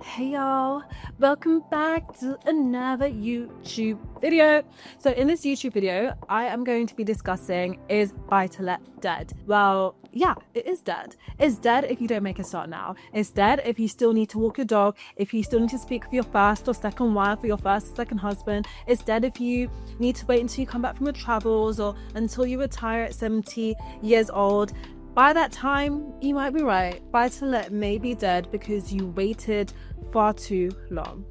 Hey y'all, welcome back to another YouTube video. So in this YouTube video, I am going to be discussing, is buy-to-let dead? Well, yeah, it is dead. It's dead if you don't make a start now. It's dead if you still need to walk your dog, if you still need to speak with your first or second wife or your first or second husband. It's dead if you need to wait until you come back from your travels or until you retire at 70 years old. By that time, you might be right. Buy-to-let may be dead because you waited far too long.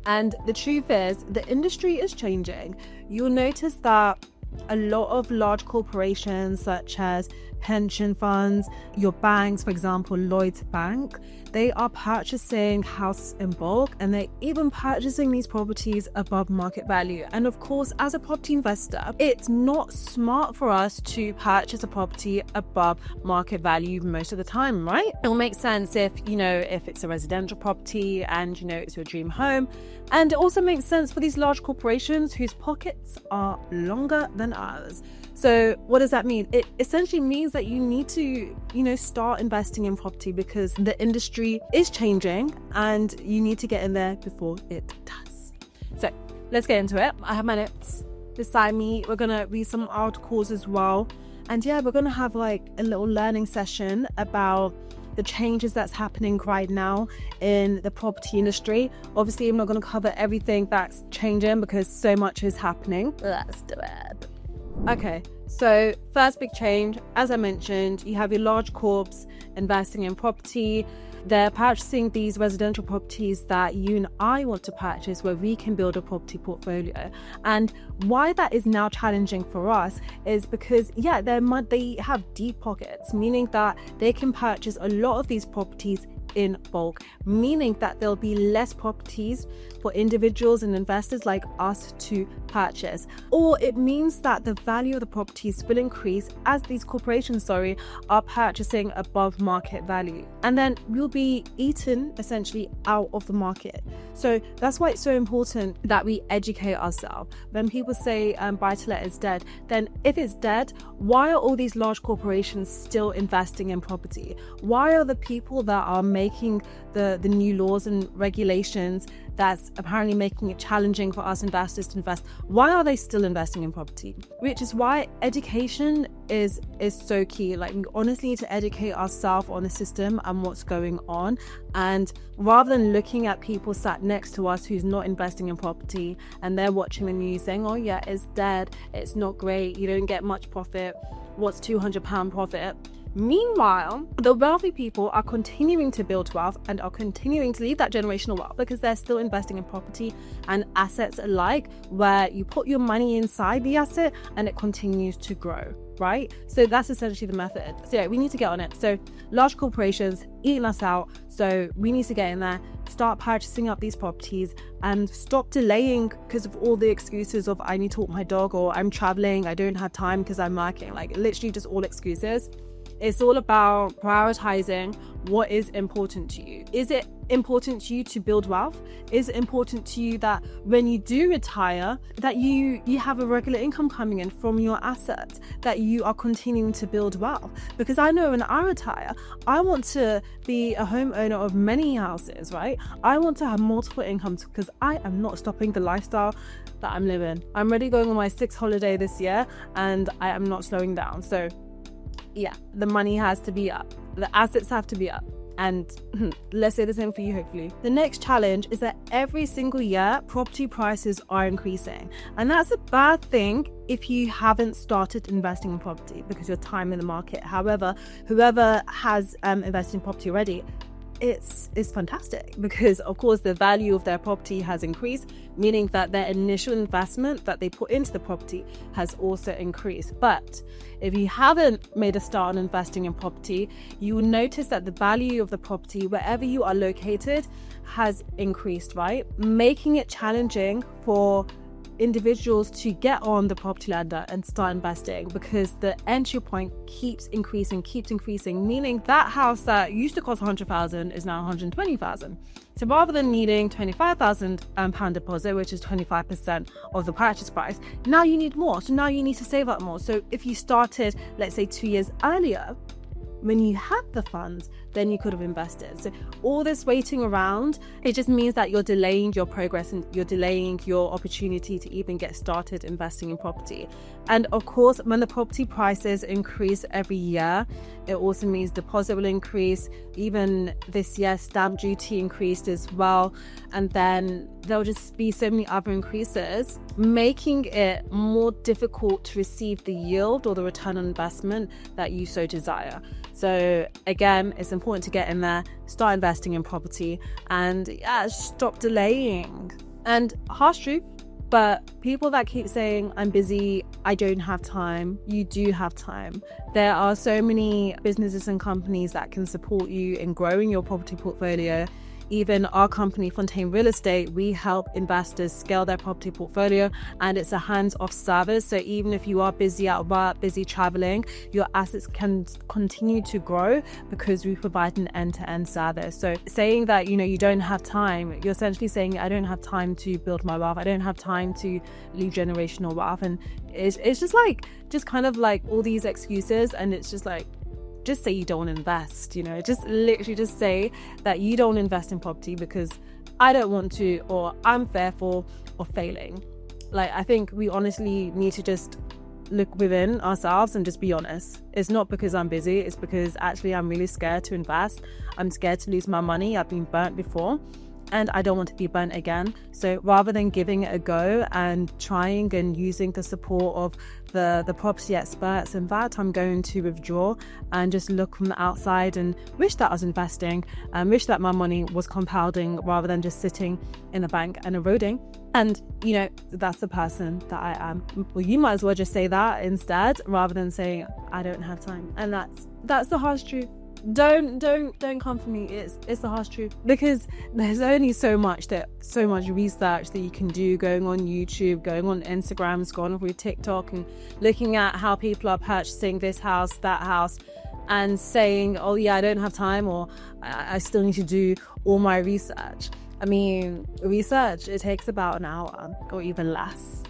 And the truth is, the industry is changing. You'll notice that a lot of large corporations such as pension funds, your banks, for example, Lloyd's Bank, they are purchasing houses in bulk and they're even purchasing these properties above market value. And of course, as a property investor, it's not smart for us to purchase a property above market value most of the time, right? It'll make sense if it's a residential property and it's your dream home. And it also makes sense for these large corporations whose pockets are longer than ours. So what does that mean? It essentially means that you need to, start investing in property because the industry is changing and you need to get in there before it does. So let's get into it. I have my notes beside me. We're going to read some articles as well. And yeah, we're going to have like a little learning session about the changes that's happening right now in the property industry. Obviously, I'm not going to cover everything that's changing because so much is happening. Let's do it. Okay, so first big change, as I mentioned, you have your large corps investing in property. They're purchasing these residential properties that you and I want to purchase where we can build a property portfolio. And why that is now challenging for us is because, they have deep pockets, meaning that they can purchase a lot of these properties in bulk, meaning that there'll be less properties for individuals and investors like us to purchase. Or it means that the value of the properties will increase as these corporations, are purchasing above market value. And then we'll be eaten essentially out of the market. So that's why it's so important that we educate ourselves. When people say buy-to-let is dead, then if it's dead, why are all these large corporations still investing in property? Why are the people that are making the new laws and regulations that's apparently making it challenging for us investors to invest, why are they still investing in property? Which is why education is so key. Like, we honestly need to educate ourselves on the system and what's going on. And rather than looking at people sat next to us who's not investing in property and they're watching the news saying, oh yeah, it's dead, it's not great, you don't get much profit, what's £200 profit? Meanwhile, the wealthy people are continuing to build wealth and are continuing to leave that generational wealth because they're still investing in property and assets alike, where you put your money inside the asset and it continues to grow, right? So that's essentially the method. So yeah, we need to get on it. So large corporations eating us out. So we need to get in there, start purchasing up these properties and stop delaying because of all the excuses of I need to walk my dog or I'm traveling, I don't have time because I'm working. Like, literally just all excuses. It's all about prioritizing what is important to you. Is it important to you to build wealth? Is it important to you that when you do retire, that you have a regular income coming in from your assets, that you are continuing to build wealth? Because I know when I retire, I want to be a homeowner of many houses, right? I want to have multiple incomes because I am not stopping the lifestyle that I'm living. I'm already going on my 6th holiday this year and I am not slowing down. So yeah, the money has to be up. The assets have to be up. And let's say the same for you, hopefully. The next challenge is that every single year, property prices are increasing. And that's a bad thing if you haven't started investing in property because your time in the market. However, whoever has invested in property already, it's fantastic because of course the value of their property has increased, meaning that their initial investment that they put into the property has also increased. But if you haven't made a start on investing in property, you will notice that the value of the property wherever you are located has increased, right? Making it challenging for individuals to get on the property ladder and start investing because the entry point keeps increasing, meaning that house that used to cost 100,000 is now 120,000. So rather than needing £25,000 deposit, which is 25% of the purchase price, now you need more. So now you need to save up more. So if you started, let's say 2 years earlier, when you had the funds, then you could have invested. So all this waiting around, it just means that you're delaying your progress and you're delaying your opportunity to even get started investing in property. And of course, when the property prices increase every year, it also means deposit will increase. Even this year, stamp duty increased as well. And then there'll just be so many other increases, making it more difficult to receive the yield or the return on investment that you so desire. So again, it's important to get in there, start investing in property, and stop delaying. And harsh truth, but people that keep saying, I'm busy, I don't have time, you do have time. There are so many businesses and companies that can support you in growing your property portfolio. Even our company, Fontaine Real Estate, we help investors scale their property portfolio, and it's a hands-off service. So even if you are busy at work, busy traveling, your assets can continue to grow because we provide an end-to-end service. So saying that, you don't have time, you're essentially saying, I don't have time to build my wealth. I don't have time to leave generational wealth. And it's just kind of like all these excuses. And it's just like, just say you don't invest, just literally just say that you don't invest in property because I don't want to, or I'm fearful of failing. Like, I think we honestly need to just look within ourselves and just be honest. It's not because I'm busy, it's because actually I'm really scared to invest. I'm scared to lose my money. I've been burnt before and I don't want to be burnt again. So rather than giving it a go and trying and using the support of the property experts, in fact, I'm going to withdraw and just look from the outside and wish that I was investing and wish that my money was compounding rather than just sitting in the bank and eroding. And, that's the person that I am. Well, you might as well just say that instead rather than saying, I don't have time. And that's the harsh truth. Don't come for me. It's the harsh truth, because there's only so much research that you can do, going on YouTube, going on Instagram, scrolling through TikTok and looking at how people are purchasing this house, that house, and saying, oh yeah, I don't have time, or I still need to do all my research. I mean, research, it takes about an hour or even less,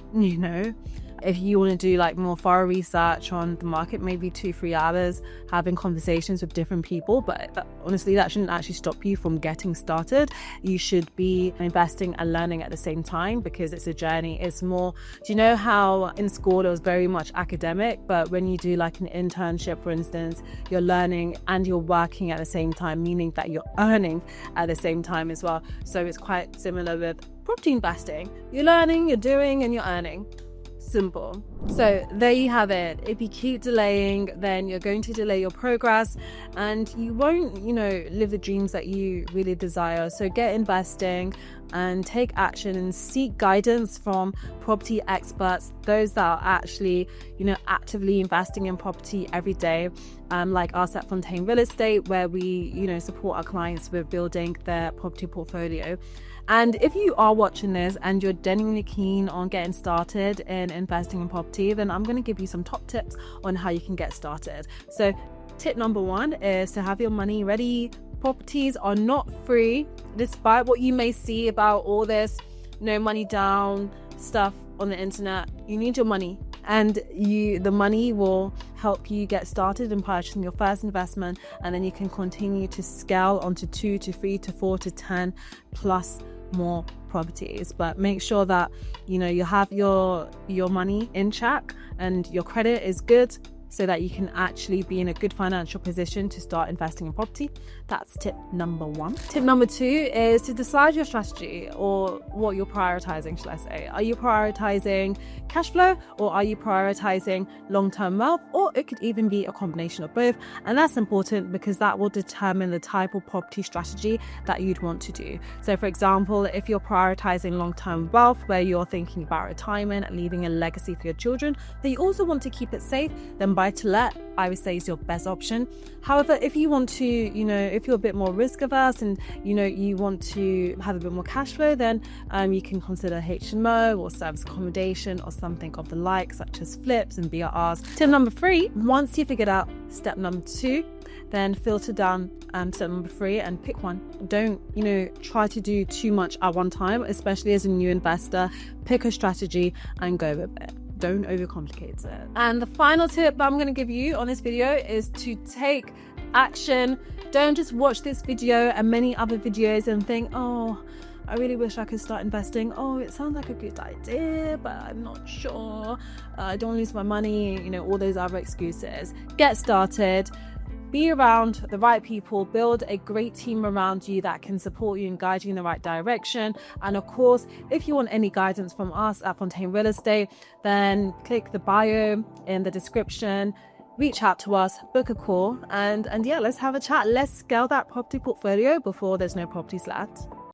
If you want to do like more thorough research on the market, maybe 2-3 hours having conversations with different people. But honestly, that shouldn't actually stop you from getting started. You should be investing and learning at the same time, because it's a journey. It's more, do you know how in school it was very much academic, but when you do like an internship, for instance, you're learning and you're working at the same time, meaning that you're earning at the same time as well. So it's quite similar with property investing. You're learning, you're doing, and you're earning. Simple. So there you have it. If you keep delaying, then you're going to delay your progress and you won't, live the dreams that you really desire. So get investing and take action and seek guidance from property experts, those that are actually, actively investing in property every day, like us at Fontaine Real Estate, where we, support our clients with building their property portfolio. And if you are watching this and you're genuinely keen on getting started in investing in property, then I'm going to give you some top tips on how you can get started. So tip number 1 is to have your money ready. Properties are not free, despite what you may see about all this no money down stuff on the internet. You need your money, and the money will help you get started in purchasing your first investment, and then you can continue to scale onto 2 to 3 to 4 to 10 plus more properties. But make sure that you have your money in check and your credit is good, so that you can actually be in a good financial position to start investing in property. That's tip number 1. Tip number 2 is to decide your strategy, or what you're prioritizing, should I say. Are you prioritizing cash flow, or are you prioritizing long-term wealth? Or it could even be a combination of both. And that's important because that will determine the type of property strategy that you'd want to do. So for example, if you're prioritizing long-term wealth, where you're thinking about retirement and leaving a legacy for your children, but you also want to keep it safe, then buy to let, I would say, is your best option. However, if you want to, if you're a bit more risk averse and you want to have a bit more cash flow, then you can consider HMO or service accommodation or something of the like, such as flips and BRRs. Tip number 3, once you figured out step number 2, then filter down step number 3 and pick one. Don't try to do too much at one time, especially as a new investor. Pick a strategy and go with it. Don't overcomplicate it. And the final tip that I'm going to give you on this video is to take action. Don't just watch this video and many other videos and think, oh, I really wish I could start investing. Oh, it sounds like a good idea, but I'm not sure. I don't lose my money, all those other excuses. Get started. Be around the right people, build a great team around you that can support you and guide you in the right direction. And of course, if you want any guidance from us at Fontaine Real Estate, then click the bio in the description, reach out to us, book a call, and yeah, let's have a chat. Let's scale that property portfolio before there's no properties left.